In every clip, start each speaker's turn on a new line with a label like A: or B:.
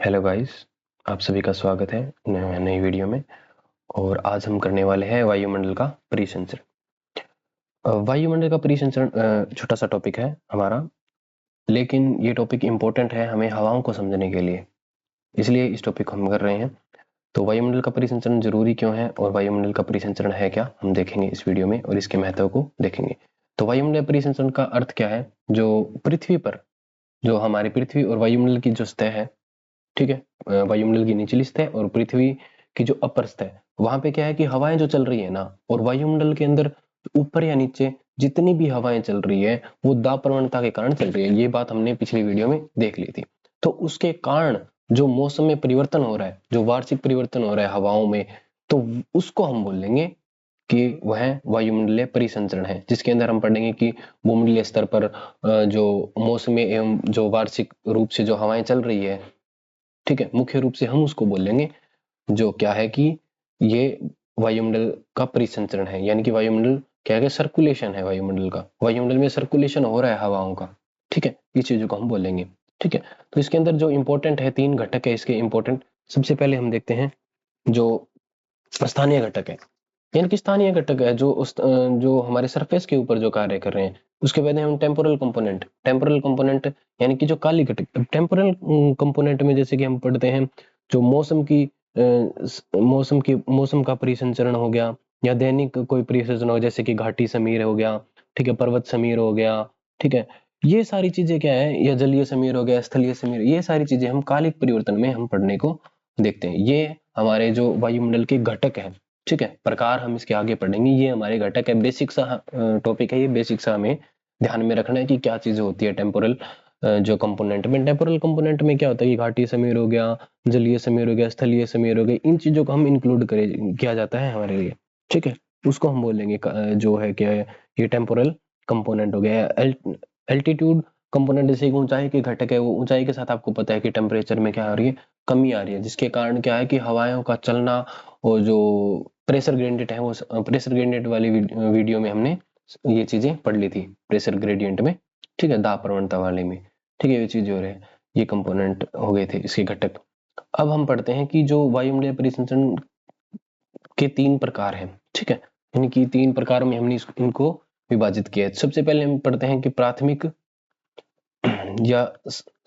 A: Hello guys, आप सभी का स्वागत है नई वीडियो में। और आज हम करने वाले हैं वायुमंडल का परिसंचरण। वायुमंडल का परिसंचरण छोटा सा टॉपिक है हमारा, लेकिन ये टॉपिक इम्पोर्टेंट है हमें हवाओं को समझने के लिए, इसलिए इस टॉपिक को हम कर रहे हैं। तो वायुमंडल का परिसंचरण जरूरी क्यों है और वायुमंडल का परिसंचरण है क्या, हम देखेंगे इस वीडियो में और इसके महत्व को देखेंगे। तो वायुमंडल परिसंचरण का अर्थ क्या है? जो पृथ्वी पर, जो हमारी पृथ्वी और वायुमंडल की जो सतह है, ठीक है, वायुमंडल की निचली सतह और पृथ्वी की जो अपर सतह, वहां पे क्या है कि हवाएं जो चल रही है ना, और वायुमंडल के अंदर ऊपर या नीचे जितनी भी हवाएं चल रही है वो दाब प्रवणता के कारण चल रही है। ये बात हमने पिछली वीडियो में देख ली थी। तो उसके कारण जो मौसम में परिवर्तन हो रहा है, जो वार्षिक परिवर्तन हो रहा है हवाओं में, तो उसको हम बोलेंगे कि वह वायुमंडलीय परिसंचरण है, जिसके अंदर हम पढ़ेंगे कि भूमंडलीय स्तर पर जो मौसमी एवं जो वार्षिक रूप से जो हवाएं चल रही है, ठीक है, मुख्य रूप से हम उसको बोल लेंगे जो क्या है कि ये वायुमंडल का परिसंचरण है। यानी कि वायुमंडल क्या है, सर्कुलेशन है वायुमंडल का, वायुमंडल में सर्कुलेशन हो रहा है हवाओं का, ठीक है, इस चीजों को हम बोलेंगे। ठीक है, तो इसके अंदर जो इंपॉर्टेंट है, 3 घटक है इसके इंपॉर्टेंट। सबसे पहले हम देखते हैं जो स्थानीय घटक है, यानी कि स्थानीय घटक है जो जो हमारे सरफेस के ऊपर जो कार्य कर रहे हैं। उसके बाद हम टेम्पोरल कंपोनेंट, टेम्पोरल कंपोनेंट यानी कि जो काली घटक। टेम्पोरल कंपोनेंट में जैसे कि हम पढ़ते हैं जो मौसम का परिसंचरण हो गया, या दैनिक कोई परिसंचरण हो, जैसे कि घाटी समीर हो गया, ठीक है, पर्वत समीर हो गया, ठीक है, ये सारी चीजें क्या है, या जलीय समीर हो गया, स्थलीय समीर, ये सारी चीजें हम कालिक परिवर्तन में हम पढ़ने को देखते हैं। ये हमारे जो वायुमंडल के घटक है, ठीक है, प्रकार हम इसके आगे पढ़ेंगे। ये हमारे घटक है, बेसिक सा टॉपिक है ये, बेसिक सा हमें ध्यान में रखना है कि क्या चीजें होती है टेम्पोरल जो कंपोनेंट में। टेम्पोरल कंपोनेंट में क्या होता है कि घाटी समीर हो गया, जलीय समीर हो गया, स्थलीय समीर हो गया, इन चीजों को हम इंक्लूड किया जाता है हमारे लिए, ठीक है, उसको हम बोलेंगे जो है क्या है, ये टेम्पोरल कंपोनेंट हो गया। एल्टीट्यूड कंपोनेंट जैसे ऊंचाई के घटक है, वो ऊंचाई के साथ आपको पता है कि टेम्परेचर में क्या आ रही है, कमी आ रही है, जिसके कारण क्या है कि हवाओं का चलना, और जो प्रेशर ग्रेडियंट है, वो प्रेशर ग्रेडियंट वाली वीडियो में हमने ये चीजें पढ़ ली थी, प्रेशर ग्रेडियंट में, ठीक है, दाब प्रवणता वाले में, ठीक है, ये चीज हो रहे हैं, ये कंपोनेंट हो गए थे इसके घटक। अब हम पढ़ते हैं कि जो वायुमंडलीय परिसंचरण के 3 प्रकार हैं, ठीक है, यानी कि 3 प्रकार में हमने इनको विभाजित किया है। सबसे पहले हम पढ़ते हैं कि प्राथमिक या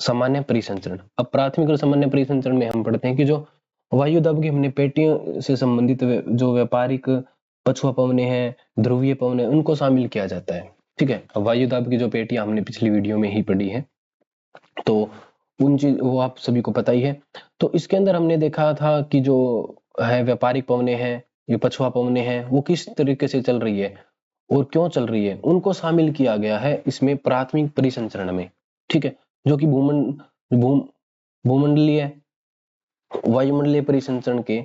A: सामान्य परिसंचरण। अब प्राथमिक और सामान्य परिसंचरण में हम पढ़ते हैं कि जो वायु दाब की हमने पेटियों से संबंधित जो व्यापारिक पछुआ पवने हैं, ध्रुवीय पवने, उनको शामिल किया जाता है, ठीक है। वायु दाब की जो पेटियां हमने पिछली वीडियो में ही पढ़ी है, तो उन चीज वो आप सभी को पता ही है। तो इसके अंदर हमने देखा था कि जो है व्यापारिक पवने हैं, ये पछुआ पवने हैं, वो किस तरीके से चल रही है और क्यों चल रही है, उनको शामिल किया गया है इसमें प्राथमिक परिसंचरण में, ठीक है, जो कि भूमंडलीय वायुमंडलीय परिसंचरण के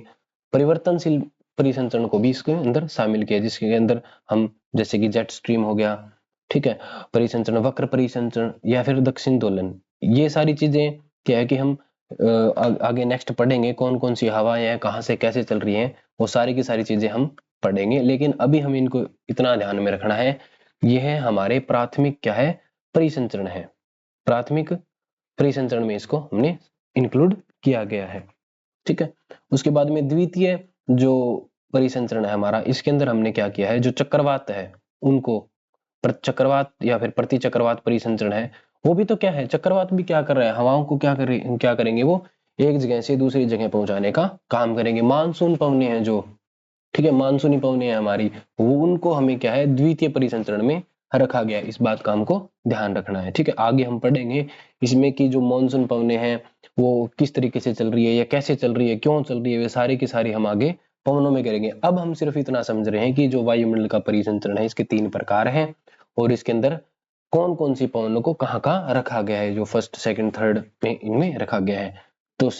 A: परिवर्तनशील परिसंचरण को भी इसके अंदर शामिल किया, जिसके अंदर हम जैसे कि जेट स्ट्रीम हो गया, ठीक है, परिसंचरण, वक्र परिसंचरण, या फिर दक्षिण दोलन, ये सारी चीजें क्या है कि हम आगे नेक्स्ट पढ़ेंगे कौन कौन सी हवाएं हैं, कहाँ से कैसे चल रही हैं, वो सारी की सारी चीजें हम पढ़ेंगे। लेकिन अभी हम इनको इतना ध्यान में रखना है, यह हमारे प्राथमिक क्या है, परिसंचरण है, प्राथमिक परिसंचरण में इसको हमने इंक्लूड किया गया है, ठीक है। उसके बाद में द्वितीय जो परिसंचरण है हमारा, इसके अंदर हमने क्या किया है, जो चक्रवात है उनको, चक्रवात या फिर प्रति चक्रवात परिसंचरण है, वो भी तो क्या है, चक्रवात भी क्या कर रहा है, हवाओं को क्या करेंगे, वो एक जगह से दूसरी जगह पहुंचाने का काम करेंगे। मानसून पवने हैं जो, ठीक है, मानसूनी पवने हैं हमारी, वो उनको हमें क्या है, द्वितीय परिसंचरण में रखा गया है। इस बात का हमको ध्यान रखना है, ठीक है। आगे हम पढ़ेंगे इसमें कि जो मानसून पवने हैं वो किस तरीके से चल रही है, या कैसे चल रही है, क्यों चल रही है, वे सारी की सारी हम आगे पवनों में करेंगे। अब हम सिर्फ इतना समझ रहे हैं कि जो वायुमंडल का परिसंचरण है इसके 3 प्रकार हैं, और इसके अंदर कौन कौन सी पवनों को कहाँ कहाँ रखा गया है, जो फर्स्ट सेकंड थर्ड में इनमें रखा गया है। तो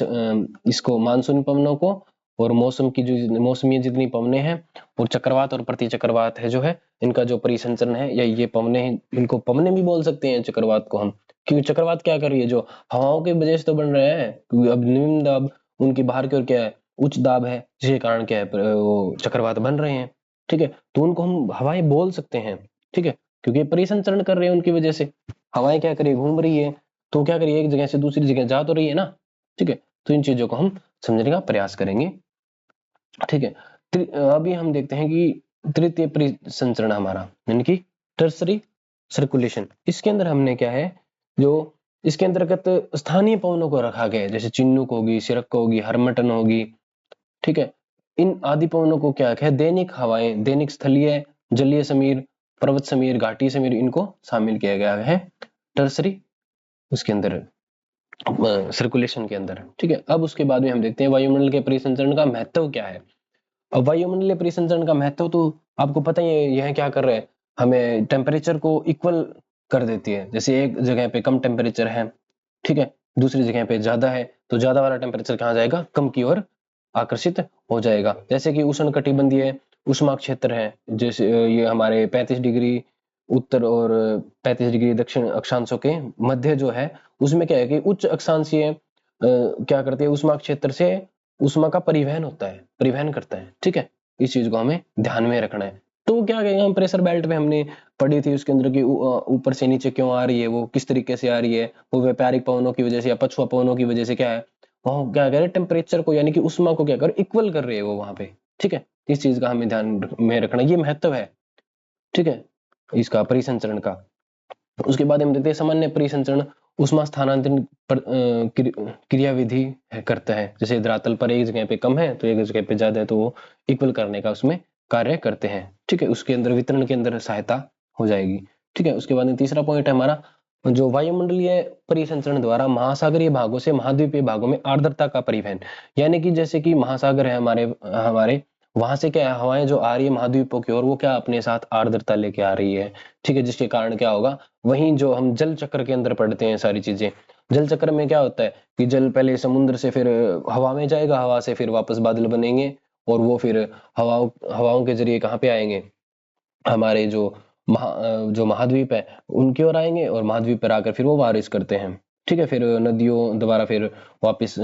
A: इसको मानसून पवनों को, और मौसम की जो मौसमी जितनी पवने हैं, और चक्रवात और प्रति चक्रवात है जो है, इनका जो परिसंचरण है, या ये पवने हैं, इनको पवने भी बोल सकते हैं चक्रवात को हम, क्योंकि चक्रवात क्या कर रही है, जो हवाओं की वजह से तो बन रहे हैं, क्योंकि अब निम्न दाब उनकी बाहर की ओर क्या है, उच्च दाब है, जिसके कारण क्या है, वो चक्रवात बन रहे हैं, ठीक है। तो उनको हम हवाएं बोल सकते हैं, ठीक है, क्योंकि परिसंचरण कर रहे हैं, उनकी वजह से हवाएं क्या करिए, घूम रही है, तो क्या करिए, एक जगह से दूसरी जगह जा तो रही है ना, ठीक है। तो इन चीजों को हम समझने का प्रयास करेंगे। ठीक है, अभी हम देखते हैं कि तृतीय परिसंचरण हमारा यानी कि टर्सरी सर्कुलेशन, इसके अंदर हमने क्या है, जो इसके अंतर्गत स्थानीय पवनों को रखा गया है, जैसे चिन्नुक होगी, सिरक होगी, हरमटन होगी। ठीक है, इन आदि पवनों को क्या है, दैनिक हवाएं, दैनिक स्थलीय, जलीय समीर, पर्वत समीर, घाटी समीर, इनको शामिल किया गया है टर्सरी उसके अंदर, सर्कुलेशन के अंदर। ठीक है, अब उसके बाद में हम देखते हैं वायुमंडल के परिसंचरण का महत्व क्या है। अब वायुमंडलीय परिसंचरण का महत्व तो आपको पता ही है, यह क्या कर रहे हैं, हमें टेम्परेचर को इक्वल कर देती है। जैसे एक जगह पे कम टेम्परेचर है, ठीक है, दूसरी जगह पे ज्यादा है, तो ज्यादा वाला टेम्परेचर कहाँ जाएगा, कम की ओर आकर्षित हो जाएगा। जैसे कि उष्ण कटिबंधीय उष्मा क्षेत्र है, जैसे ये हमारे 35 डिग्री उत्तर और 35 डिग्री दक्षिण अक्षांशों के मध्य जो है, उसमें क्या है कि उच्च अक्षांशीय क्या करती है, उष्मा क्षेत्र से उष्मा का परिवहन होता है, परिवहन करता है। ठीक है, इस चीज को हमें ध्यान में रखना है। तो क्या कहेंगे हम, प्रेशर बेल्ट में हमने पढ़ी थी उसके अंदर की ऊपर से नीचे क्यों आ रही है, वो किस तरीके से आ रही है, वो व्यापारिक पवनों की वजह से या पछुआ पवनों की वजह से क्या है, वो क्या करे, टेम्परेचर को यानी कि उष्मा को क्या कर इक्वल कर रही है वो वहां पे। ठीक है, इस चीज का हमें ध्यान में रखना, ये महत्व है। ठीक है, इसका परिसंचरण का। उसके बाद हम देखते हैं सामान्य परिसंचरण उष्मा स्थानांतरण क्रियाविधि करता है। जैसे धरातल पर एक जगह पे कम है तो एक जगह पे ज्यादा है, तो वो इक्वल करने का उसमें कार्य करते हैं। ठीक है, उसके अंदर वितरण के अंदर सहायता हो जाएगी। ठीक है, उसके बाद में तीसरा पॉइंट है हमारा, जो वायुमंडलीय परिसंचरण द्वारा महासागरीय भागों से महाद्वीपीय भागों में आर्द्रता का परिवहन, यानी कि जैसे कि महासागर है हमारे हमारे वहां से क्या है, हवाएं जो आ रही है महाद्वीपों की ओर, वो क्या अपने साथ आर्द्रता लेके आ रही है। ठीक है, जिसके कारण क्या होगा, वहीं जो हम जल चक्र के अंदर पढ़ते हैं सारी चीजें, जल चक्र में क्या होता है कि जल पहले समुद्र से फिर हवा में जाएगा, हवा से फिर वापस बादल बनेंगे, और वो फिर हवाओं के जरिए कहाँ पे आएंगे, हमारे जो महाद्वीप है उनकी ओर आएंगे, और महाद्वीप पर आकर फिर वो बारिश करते हैं। ठीक है, फिर नदियों द्वारा फिर वापस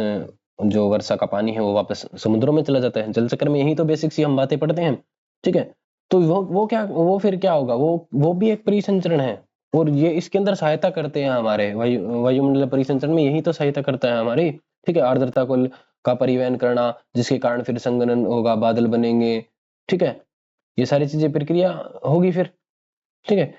A: जो वर्षा का पानी है वो वापस समुद्रों में चला जाता है। जल चक्र में यही तो बेसिक सी हम बातें पढ़ते हैं। ठीक है, तो वो फिर क्या होगा, वो भी एक परिसंचरण है, और ये इसके अंदर सहायता करते हैं हमारे वायुमंडल परिसंचरण में, यही तो सहायता करता है हमारी। ठीक है, आर्द्रता का परिवहन करना, जिसके कारण फिर संघनन होगा, बादल बनेंगे। ठीक है, ये सारी चीजें प्रक्रिया होगी फिर। ठीक है,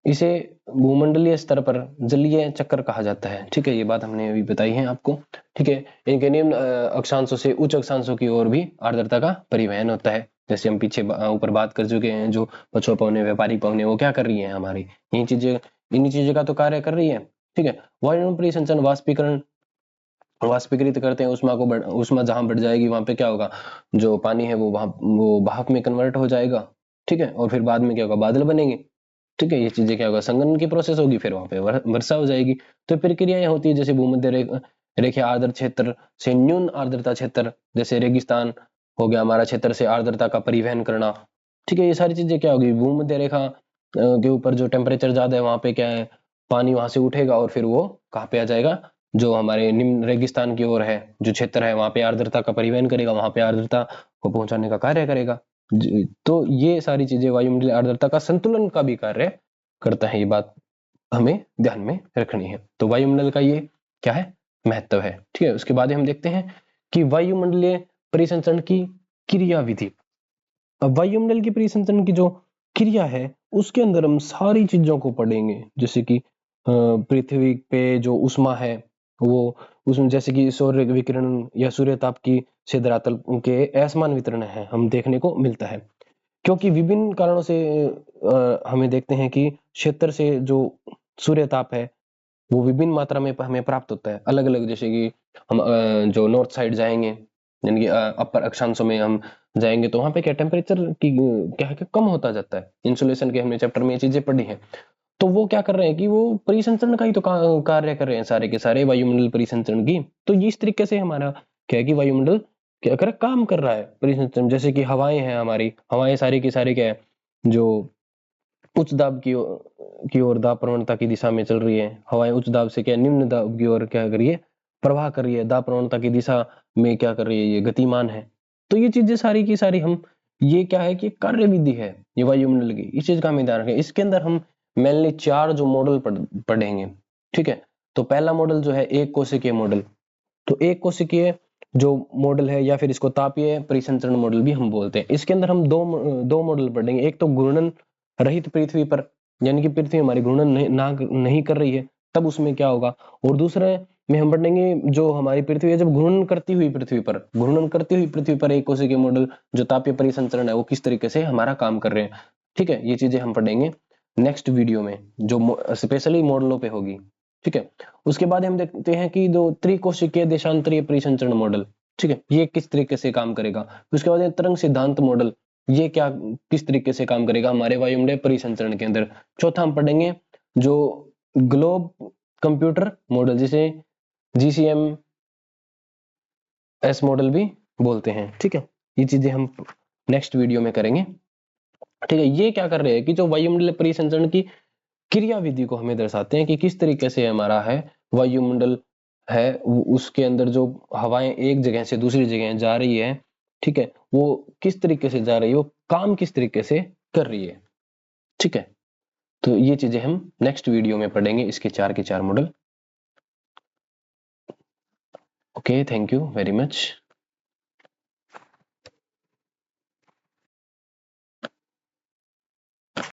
A: इसे भूमंडलीय स्तर पर जलीय चक्र कहा जाता है। ठीक है, ये बात हमने अभी बताई है आपको। ठीक है, इनके निम्न अक्षांशों से उच्च अक्षांशों की ओर भी आर्द्रता का परिवहन होता है। जैसे हम पीछे ऊपर बात कर चुके हैं, जो पछुआ पवने, व्यापारिक पवने, वो क्या कर रही है हमारी, यही चीजें, इन्हीं चीजों का तो कार्य कर रही है। ठीक है, वायुमंडल परिसंचरण वाष्पीकरण, वाष्पीकृत करते हैं उष्मा को, उष्मा जहां बढ़ जाएगी वहां पे क्या होगा, जो पानी है वो भाप में कन्वर्ट हो जाएगा। ठीक है, और फिर बाद में क्या होगा, बादल बनेंगे। ठीक है, ये चीजें क्या होगा, संघनन की प्रोसेस होगी, फिर वहां पे वर्षा हो जाएगी। तो प्रक्रियाएं होती है, जैसे भूमध्य रेखीय आर्द्र क्षेत्र से न्यून आर्द्रता क्षेत्र, जैसे रेगिस्तान हो गया हमारा क्षेत्र, से आर्द्रता का परिवहन करना। ठीक है, ये सारी चीजें क्या होगी, भूमध्य रेखा के ऊपर जो टेम्परेचर ज्यादा है वहां पे क्या है, पानी वहां से उठेगा और फिर वो कहाँ पे आ जाएगा, जो हमारे निम्न रेगिस्तान की ओर है जो क्षेत्र है, वहां पे आर्द्रता का परिवहन करेगा, वहां पे आर्द्रता को पहुंचाने का कार्य करेगा। तो ये सारी चीजें वायुमंडलीय आर्द्रता का संतुलन का भी कार्य करता है, ये बात हमें ध्यान में रखनी है। तो वायुमंडल का ये क्या है, महत्व है। ठीक है, उसके बाद हम देखते हैं कि वायुमंडलीय परिसंचरण की क्रिया विधि। अब वायुमंडल की परिसंचरण की जो क्रिया है उसके अंदर हम सारी चीजों को पढ़ेंगे, जैसे कि पृथ्वी पे जो उष्मा है वो, उसमें जैसे कि सौर विकिरण या सूर्य ताप की से धरातल के असमान वितरण है हम देखने को मिलता है। क्योंकि विभिन्न कारणों से हमें देखते हैं कि क्षेत्र से जो सूर्य ताप है वो विभिन्न मात्रा में हमें प्राप्त होता है, अलग अलग। जैसे कि हम जो नॉर्थ साइड जाएंगे, यानी कि अपर अक्षांशों में हम जाएंगे, तो वहां पे क्या टेम्परेचर की क्या है कि कम होता जाता है। इंसुलेशन के हमने चैप्टर में ये चीजें पढ़ी हैं। तो वो क्या कर रहे हैं कि वो परिसंचरण का ही तो कार्य कर रहे हैं सारे के सारे, वायुमंडल परिसंचरण की। तो ये इस तरीके से हमारा क्या है कि वायुमंडल क्या कर काम कर रहा है परिसंचरण। जैसे कि हवाएं हैं हमारी, हवाएं सारी की सारी क्या है, जो उच्च दाब की ओर दाब प्रवणता की दिशा में चल रही है। हवाएं उच्च दाब से क्या निम्न दाब की ओर क्या कर रही है, प्रवाह कर रही है, दाब प्रवणता की दिशा में क्या कर रही है, ये गतिमान है। तो ये चीजें सारी की सारी हम, ये क्या है कि कार्य विधि है ये वायुमंडल की, इस चीज का हमें ध्यान रखें। इसके अंदर हम मेनली 4 जो मॉडल पढ़ेंगे। ठीक है, तो पहला मॉडल जो है एक कोशिकीय मॉडल, तो एक कोशिकीय जो मॉडल है या फिर इसको तापीय परिसंचरण मॉडल भी हम बोलते हैं। इसके अंदर हम दो मॉडल पढ़ेंगे। एक तो घूर्णन रहित पृथ्वी पर, यानी कि पृथ्वी हमारी घूर्णन नहीं कर रही है, तब उसमें क्या होगा। और दूसरे में हम पढ़ेंगे जो हमारी पृथ्वी है जब घूर्णन करती हुई पृथ्वी पर एक कोशिकीय मॉडल जो तापीय परिसंचरण है वो किस तरीके से हमारा काम कर रहे हैं। ठीक है, ये चीजें हम पढ़ेंगे नेक्स्ट वीडियो में जो स्पेशली मॉडलों पे होगी। ठीक है, उसके बाद हम देखते हैं कि दो त्रिकोशिकीय देशांतरीय परिसंचरण मॉडल, ठीक है, ये किस तरीके से काम करेगा। उसके बाद तरंग सिद्धांत मॉडल, ये क्या किस तरीके से काम करेगा हमारे वायुमंडलीय परिसंचरण के अंदर। चौथा हम पढ़ेंगे जो ग्लोब कंप्यूटर मॉडल, जिसे GCMS मॉडल भी बोलते हैं। ठीक है, ये चीजें हम नेक्स्ट वीडियो में करेंगे। ठीक है, ये क्या कर रहे हैं कि जो वायुमंडलीय परिसंचरण की क्रिया विधि को हमें दर्शाते हैं कि किस तरीके से हमारा है वायुमंडल है, उसके अंदर जो हवाएं एक जगह से दूसरी जगह जा रही है, ठीक है, वो किस तरीके से जा रही है, वो काम किस तरीके से कर रही है। ठीक है, तो ये चीजें हम नेक्स्ट वीडियो में पढ़ेंगे, इसके 4 के 4 model. Okay, thank you very much.